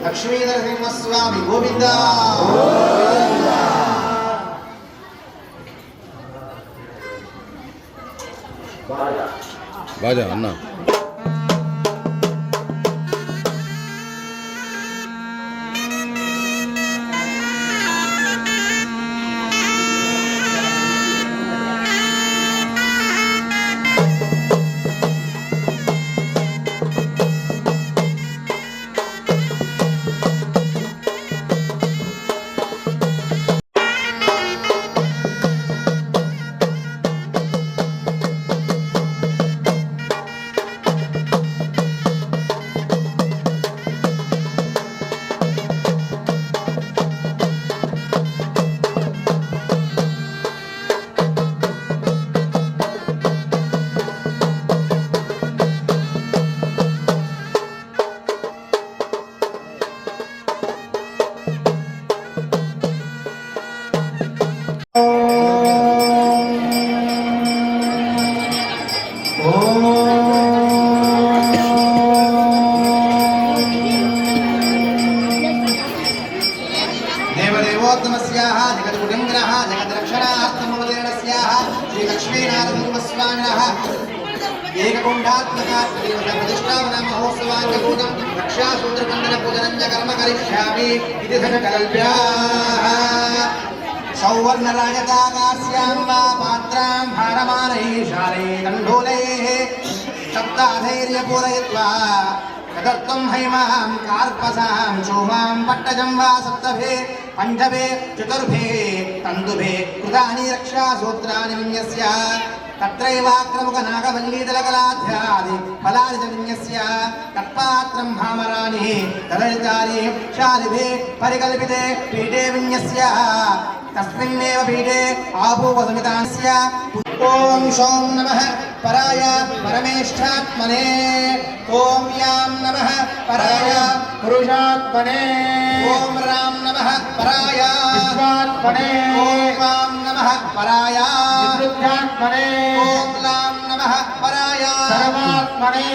లక్ష్మీనరసింహస్వామి గోవింద. బాజా అన్న దేవదేవోత్తమస్యాః జగద్గుణంగ్రహ జగద్రక్షణార్థమవతరణస్యాః శ్రీ లక్ష్మీనారసింహస్వామినః ఏకకుండాత్మక ప్రతిష్టాపన మహోత్సవాంగభూతం రక్షాసూత్రబంధన పూజనంజ కర్మ కరిష్యామి ఇది ధనకల్ప్యాః సౌవర్ణరాజతాకాస్యాం వా పాత్రాం భారమానైః శాలైః కండూలైః సప్తాధైర్యపూరయిత్వా तदर्थं हैमां कार्पसां चोमां पट्टजं वा सप्तभे पञ्चभे चतुर्भे तन्दुभे कृतानि रक्षासूत्राणि विन्यस्य तत्रैवाक्रमुकनागवल्लीदलकलाध्यादि फलानि च विन्यस्य तत्पात्रं भामराणि दलरितानि शालिभे परिकल्पिते पीठे विन्यस्य तस्मिन्नेव पीठे आपूपसमितास्य ओम शौं नमः पराय परमेष्ठात्मने ओम यां नमः पराय पुरुषात्मने ओम राम नमः पराय विश्वात्मने ओम वां नमः पराय विद्युत्मने ओम लां नमः पराय सर्वात्मने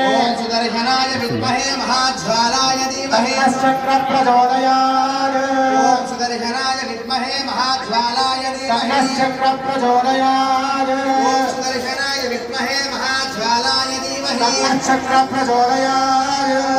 ओम सुदर्शनाय विद्महे महाज्वालाय धीमहि तन्नश्चक्र प्रचोदयात् ओम सुदर्शनाय विद्महे महाज्वालाय धीमहि तन्नश्चक्र प्रचोदयात् ओम सुदर्शनाय विद्महे महाज्वालाय धीमहि तन्नश्चक्र प्रचोदयात्